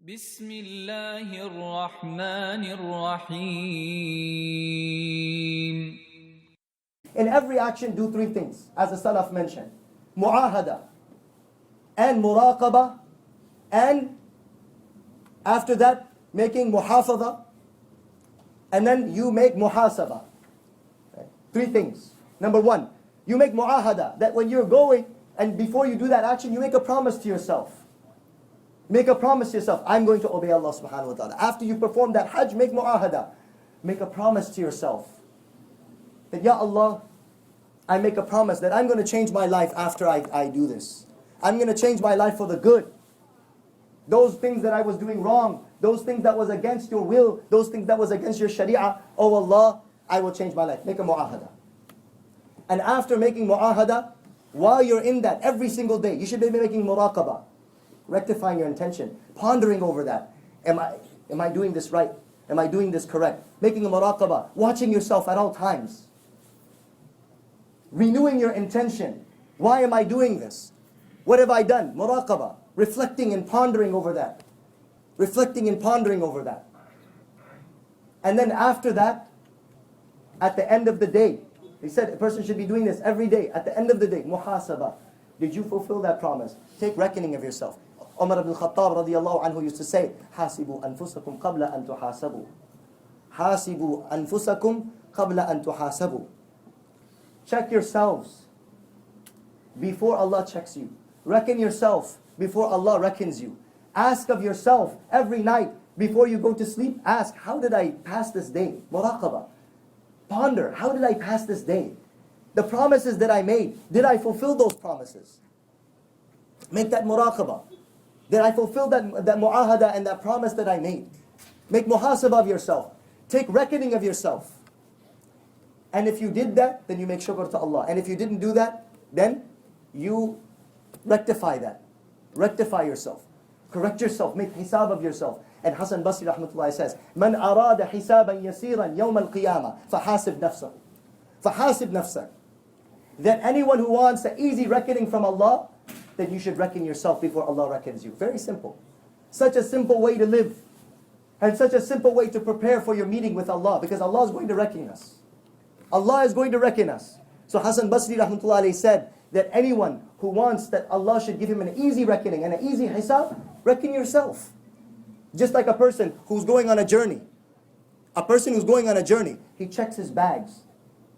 بسم الله الرحمن الرحيم. In every action, do three things, as the Salaf mentioned. Mu'ahada, and muraqaba, and after that, making muhafadha, and then you make muhasaba. Okay. Three things. Number one, you make mu'ahada, that when you're going, and before you do that action, you make a promise to yourself. Make a promise to yourself, I'm going to obey Allah subhanahu wa ta'ala. After you perform that hajj, make mu'ahada. Make a promise to yourself. That, Ya Allah, I make a promise that I'm going to change my life after I do this. I'm going to change my life for the good. Those things that I was doing wrong, those things that was against your will, those things that was against your sharia, oh Allah, I will change my life. Make a mu'ahada. And after making mu'ahada, while you're in that, every single day, you should be making muraqaba. Rectifying your intention, pondering over that. Am I doing this right? Am I doing this correct? Making a muraqabah, watching yourself at all times. Renewing your intention. Why am I doing this? What have I done? Muraqabah. Reflecting and pondering over that. Reflecting and pondering over that. And then after that, at the end of the day, he said a person should be doing this every day. At the end of the day, muhasabah. Did you fulfill that promise? Take reckoning of yourself. Umar ibn Khattab radiyallahu anhu used to say, "Hasibu anfusakum qabla an tuhasabu." Hasibu anfusakum qabla an tuhasabu. Check yourselves before Allah checks you. Reckon yourself before Allah reckons you. Ask of yourself every night before you go to sleep. Ask, how did I pass this day? Muraqabah. Ponder, how did I pass this day? The promises that I made, did I fulfill those promises? Make that muraqabah. Did I fulfill that mu'ahada and that promise that I made? Make muhasabah of yourself. Take reckoning of yourself. And if you did that, then you make shukr to Allah. And if you didn't do that, then you rectify that. Rectify yourself. Correct yourself. Make hisab of yourself. And Hasan Basri rahmatullahi says, "Man arada hisaban yasiran yawm al-qiyamah, fahasib nafsah." Fahasib nafsah. That anyone who wants an easy reckoning from Allah, then you should reckon yourself before Allah reckons you. Very simple. Such a simple way to live. And such a simple way to prepare for your meeting with Allah. Because Allah is going to reckon us. Allah is going to reckon us. So Hasan Basri rahmatullahi said that anyone who wants that Allah should give him an easy reckoning and an easy hisab, reckon yourself. Just like a person who's going on a journey. A person who's going on a journey, he checks his bags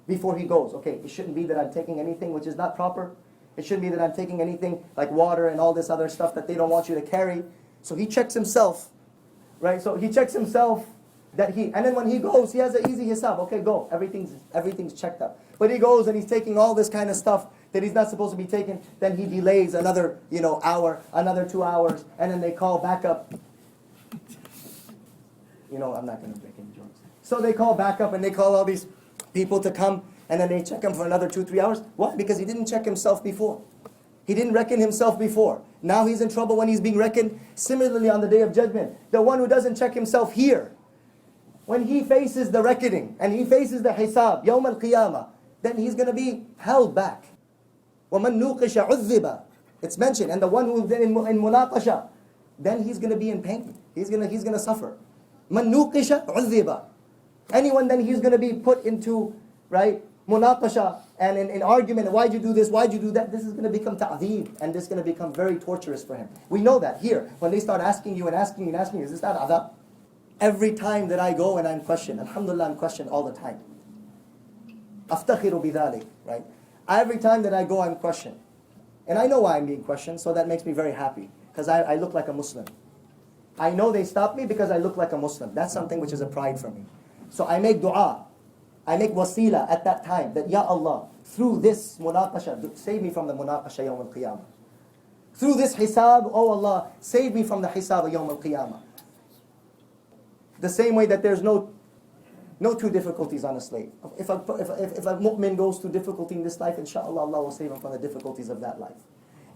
before he goes. Okay, it shouldn't be that I'm taking anything which is not proper. It shouldn't be that I'm taking anything like water and all this other stuff that they don't want you to carry. So he checks himself, right? So he checks himself and then when he goes, he has an easy hisab. Okay, go. Everything's checked up. But he goes and he's taking all this kind of stuff that he's not supposed to be taking. Then he delays another, hour, another 2 hours, and then they call back up. I'm not going to make any jokes. So they call back up and they call all these people to come. And then they check him for another 2-3 hours. Why? Because he didn't check himself before. He didn't reckon himself before. Now he's in trouble when he's being reckoned. Similarly on the Day of Judgment, the one who doesn't check himself here, when he faces the reckoning and he faces the hisab, yawm al-qiyamah, then he's going to be held back. وَمَن نُوقِشَ عُذِّبَ. It's mentioned. And the one who's in munaqasha, then he's going to be in pain. He's going to suffer. مَن نُوقِشَ عُذِّبَ. Anyone then he's going to be put into, right, munaqasha and in argument, why'd you do this, why'd you do that? This is going to become ta'zeeb, and this is going to become very torturous for him. We know that here, when they start asking you and asking you and asking you, is this not adab? Every time that I go and I'm questioned, alhamdulillah, I'm questioned all the time. Aftakhiru bidhalik, right? Every time that I go, I'm questioned. And I know why I'm being questioned, so that makes me very happy, because I look like a Muslim. I know they stop me because I look like a Muslim. That's something which is a pride for me. So I make dua. I make wasila at that time, that Ya Allah, through this munaqasha, save me from the munaqasha yawm al-qiyamah. Through this hisab, oh Allah, save me from the hisab yawm al-qiyamah. The same way that there's no two difficulties on a slave. If a mu'min goes through difficulty in this life, inshallah, Allah will save him from the difficulties of that life.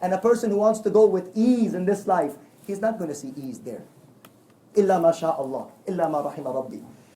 And a person who wants to go with ease in this life, he's not going to see ease there. Illa ma sha Allah, illa ma rahima Rabbi.